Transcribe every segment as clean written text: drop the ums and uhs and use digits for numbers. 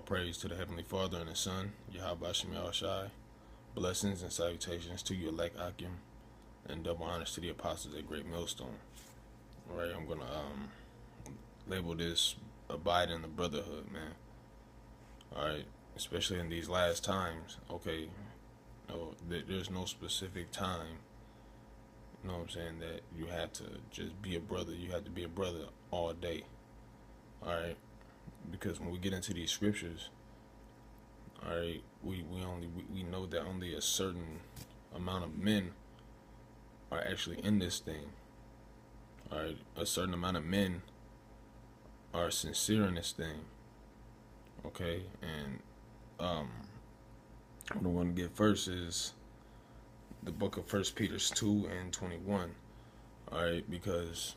praise to the Heavenly Father and His Son, Yahawashi. Blessings and salutations to you, elect ahchyam, and double honors to the apostles at Great Millstone. Alright, I'm gonna label this abide in the brotherhood, man. Alright, especially in these last times. Okay, there's no specific time, you know what I'm saying, that you have to just be a brother. You have to be a brother all day. Alright, because when we get into these scriptures, alright, we know that only a certain amount of men are actually in this thing. Alright, a certain amount of men are sincere in this thing. Okay, and what I want to get first is the book of 1 Peter 2 and 21. Alright, because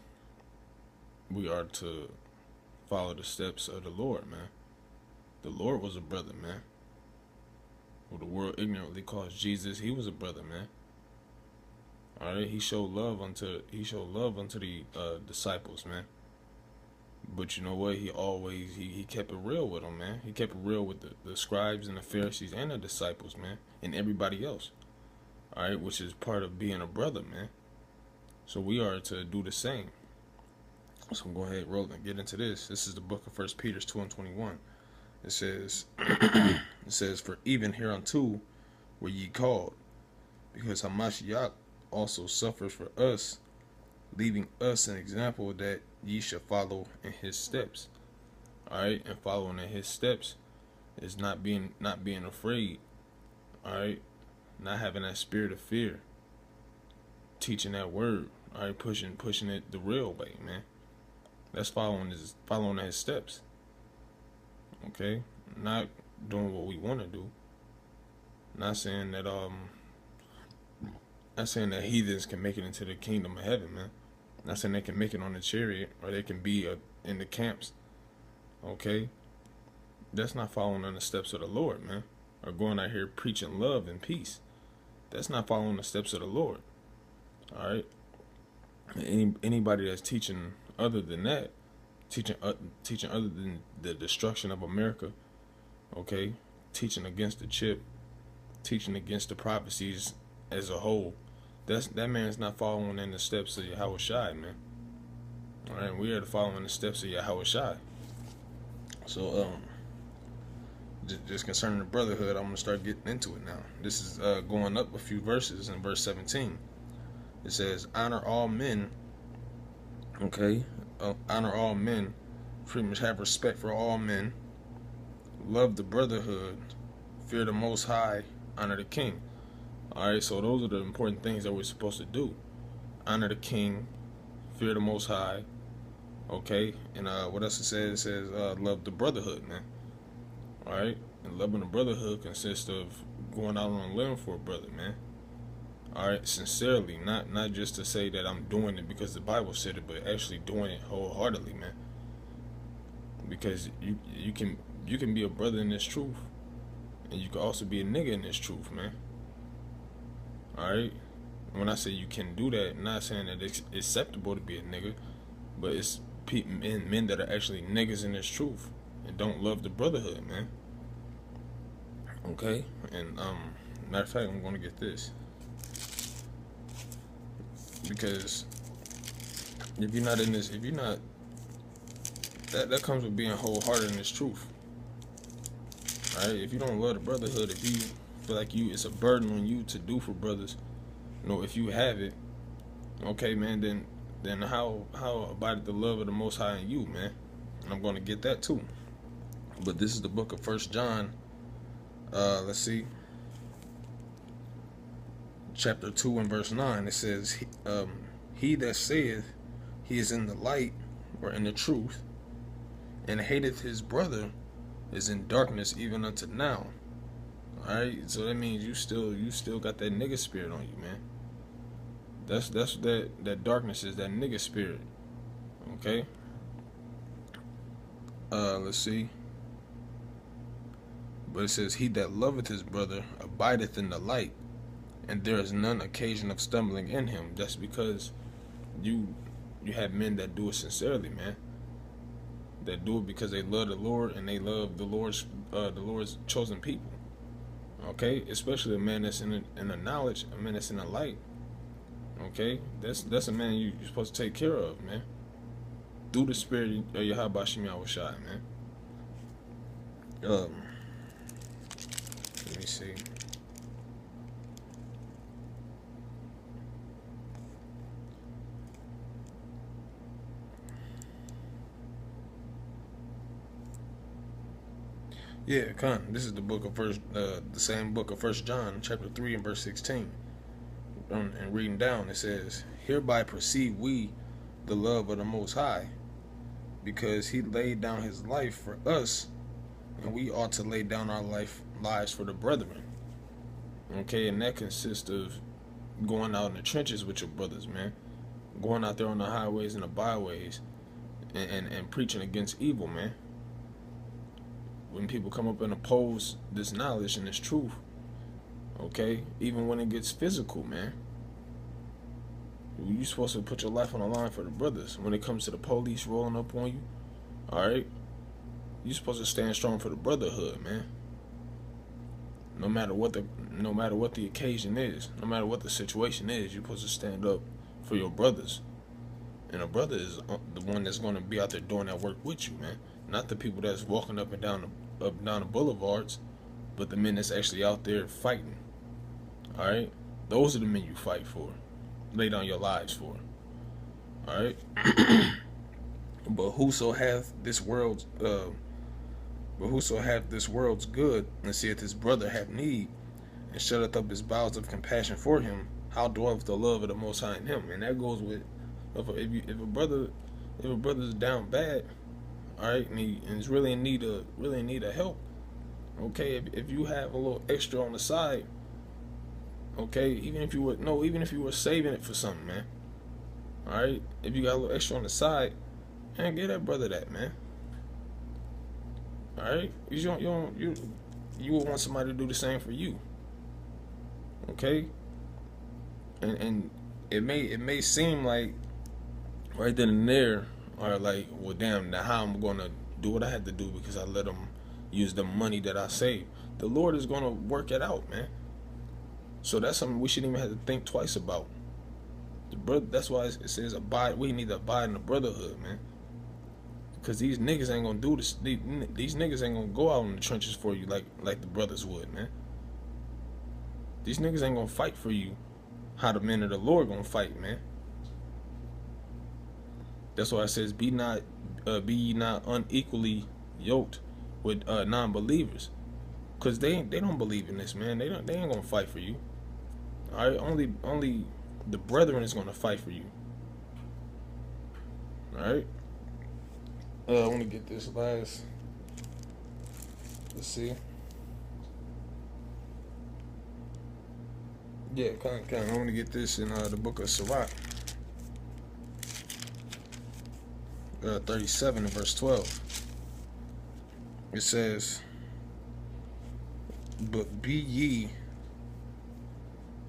we are to follow the steps of the Lord, man. The Lord was a brother, man. Who the world ignorantly calls Jesus, he was a brother, man. Alright, he showed love unto the disciples, man. But you know what? He kept it real with them, man. He kept it real with the scribes and the Pharisees and the disciples, man, and everybody else. Alright, which is part of being a brother, man. So we are to do the same. So I'm going to go ahead and roll and get into this. This is the book of 1 Peter 2 and 21. It says, for even hereunto were ye called, because Hamashiach also suffers for us, leaving us an example that ye shall follow in his steps. Alright, and following in his steps is not being afraid. Alright, not having that spirit of fear. Teaching that word. Alright, pushing it the real way, man. That's following his steps. Okay? Not doing what we want to do. Not saying that heathens can make it into the kingdom of heaven, man. Not saying they can make it on the chariot or they can be in the camps. Okay? That's not following on the steps of the Lord, man. Or going out here preaching love and peace. That's not following the steps of the Lord. Alright? Anybody that's teaching other than that, teaching other than the destruction of America, okay, teaching against the chip, teaching against the prophecies as a whole, that man's not following in the steps of Yahawashi, man. All right, we are to follow in the steps of Yahawashi. So just concerning the brotherhood, I'm gonna start getting into it now. This is going up a few verses. In verse 17, it says, honor all men. Okay, honor all men, pretty much have respect for all men, love the brotherhood, fear the Most High, honor the King. Alright, so those are the important things that we're supposed to do. Honor the King, fear the Most High, okay, and what else it says? It says love the brotherhood, man. Alright, and loving the brotherhood consists of going out on a limb for a brother, man. Alright, sincerely, not just to say that I'm doing it because the Bible said it, but actually doing it wholeheartedly, man. Because you can be a brother in this truth, and you can also be a nigga in this truth, man. Alright? When I say you can do that, I'm not saying that it's acceptable to be a nigga, but it's men that are actually niggas in this truth and don't love the brotherhood, man. Okay? And matter of fact, I'm gonna get this. Because if you're not in this, that comes with being wholehearted in this truth. Alright, if you don't love the brotherhood, if you feel like it's a burden on you to do for brothers, you know, if you have it, okay, man, then how about the love of the Most High in you, man? And I'm gonna get that too. But this is the book of 1 John. Let's see. Chapter 2 and verse 9, it says, he that saith he is in the light or in the truth, and hateth his brother, is in darkness even unto now. Alright, so that means you still got that nigga spirit on you, man. That's that darkness is that nigga spirit. Okay? Let's see. But it says, he that loveth his brother abideth in the light, and there is none occasion of stumbling in him. That's because you have men that do it sincerely, man. that do it because they love the Lord and they love the Lord's chosen people. Okay, especially a man that's in the knowledge, a man that's in the light. Okay, that's a man you're supposed to take care of, man. Through the spirit of Yahawashi, man. Let me see. Yeah, this is the book of the same book of 1 John, chapter 3 and verse 16. And reading down, it says, "Hereby perceive we the love of the Most High, because He laid down His life for us, and we ought to lay down our lives for the brethren." Okay, and that consists of going out in the trenches with your brothers, man. Going out there on the highways and the byways, and preaching against evil, man. When people come up and oppose this knowledge and this truth, okay, even when it gets physical, man, you're supposed to put your life on the line for the brothers. When it comes to the police rolling up on you, all right, you're supposed to stand strong for the brotherhood, man. No matter what the occasion is, no matter what the situation is, you're supposed to stand up for your brothers. And a brother is the one that's going to be out there doing that work with you, man. Not the people that's walking up and down the boulevards, but the men that's actually out there fighting. All right, those are the men you fight for, lay down your lives for. All right, but whoso hath this world's good, and seeth his brother have need, and shutteth up his bowels of compassion for him, how dwelleth the love of the Most High in him? And that goes with if a brother's down bad, all right, and he's really in need of help. Okay, if you have a little extra on the side, okay, even if you were saving it for something, man. All right, if you got a little extra on the side, man, give that brother that, man. All right, you would want somebody to do the same for you. Okay, and it may seem like right then and there, or like, well, damn, now how I'm gonna do what I had to do because I let them use the money that I saved. The Lord is gonna work it out, man. So that's something we shouldn't even have to think twice about. That's why it says abide. We need to abide in the brotherhood, man. Because these niggas ain't gonna do this. These niggas ain't gonna go out in the trenches for you like the brothers would, man. These niggas ain't gonna fight for you how the men of the Lord gonna fight, man. That's why it says, be ye not unequally yoked with non-believers, because they don't believe in this, man. They ain't gonna fight for you. All right, only the brethren is gonna fight for you. All right. I want to get this last. Let's see. Yeah, kind of. I want to get this in the book of Sirach. 37 and verse 12. It says, "But be ye."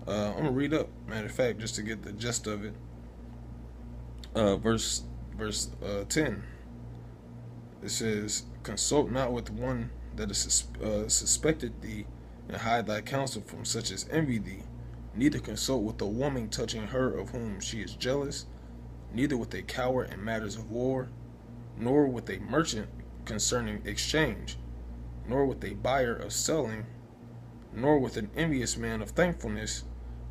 I'm gonna read up. Matter of fact, just to get the gist of it. Verse 10. It says, "Consult not with one that is suspected thee, and hide thy counsel from such as envy thee. Neither consult with a woman touching her of whom she is jealous, neither with a coward in matters of war, nor with a merchant concerning exchange, nor with a buyer of selling, nor with an envious man of thankfulness,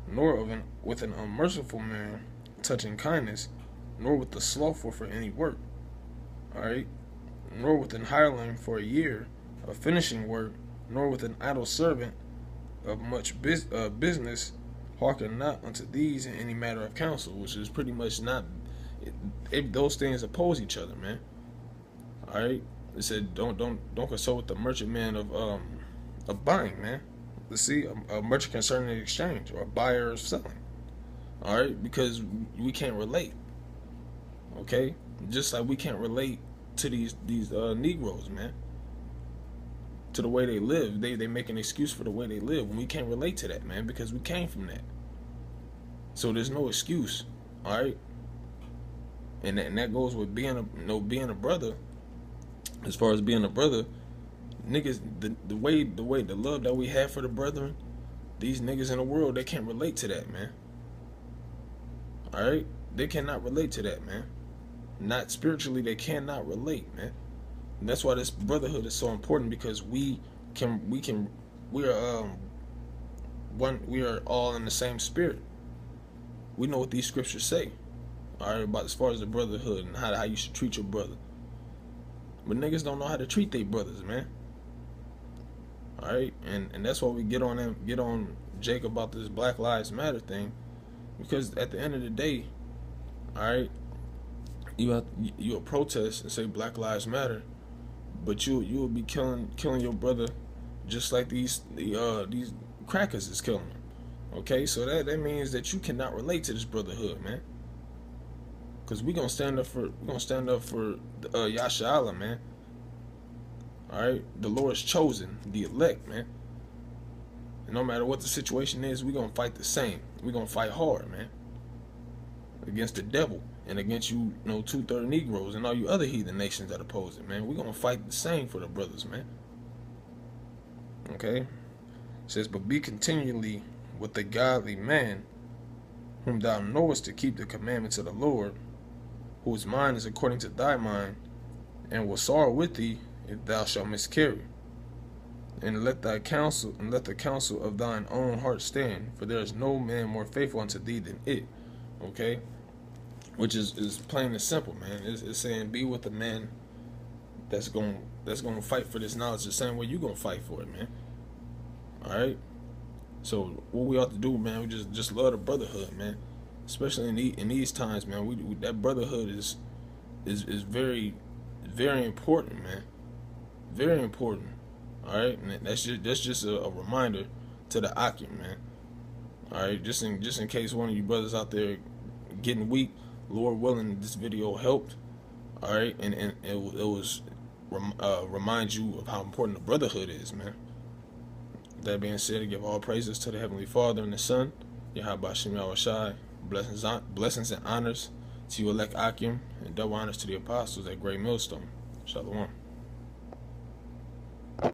nor with an unmerciful man touching kindness, nor with the slothful for any work." All right, nor with an hireling for a year of finishing work, nor with an idle servant of much business. Hearken not unto these in any matter of counsel, which is pretty much not. If those things oppose each other, man. All right, it said don't consult with the merchant man of buying, man. Let's see, a merchant concerning exchange, or a buyer of selling. All right, because we can't relate. Okay, just like we can't relate to these Negroes, man. To the way they live, they make an excuse for the way they live, and we can't relate to that, man, because we came from that. So there's no excuse, all right. And that goes with being a brother. as far as being a brother, niggas, the love that we have for the brethren, these niggas in the world, they can't relate to that, man. All right, they cannot relate to that, man. Not spiritually, they cannot relate, man. And that's why this brotherhood is so important, because we are one. We are all in the same spirit. We know what these scriptures say, all right, about as far as the brotherhood and how you should treat your brother. But niggas don't know how to treat their brothers, man. All right, and that's why we get on Jake about this Black Lives Matter thing, because at the end of the day, all right, you'll protest and say Black Lives Matter, but you will be killing your brother, just like these crackers is killing him. Okay, so that means that you cannot relate to this brotherhood, man. Cause we gonna stand up for Yahawah, man. All right, the Lord's chosen, the elect, man. And no matter what the situation is, we gonna fight the same. We gonna fight hard, man, against the devil and against you 2/3 Negroes and all you other heathen nations that oppose it, man. We gonna fight the same for the brothers, man. Okay, it says, but be continually with the godly man, whom thou knowest to keep the commandments of the Lord, whose mind is according to thy mind, and will sorrow with thee if thou shalt miscarry. And let the counsel of thine own heart stand, for there is no man more faithful unto thee than it. Okay, which is plain and simple, man. It's saying be with the man that's going to fight for this knowledge the same way you gonna fight for it, man. All right. So what we ought to do, man, we just love the brotherhood, man. Especially in these times, man. We that brotherhood is very, very important, man. Very important. All right, and that's just a reminder to the ahchyam, man. All right, just in case one of you brothers out there getting weak, Lord willing, this video helped. All right, and it was remind you of how important the brotherhood is, man. That being said, I give all praises to the Heavenly Father and the Son, Yahawashi, Yahawashi. Blessings and honors to you elect ahchyam, and double honors to the apostles at Great Millstone. Shalom.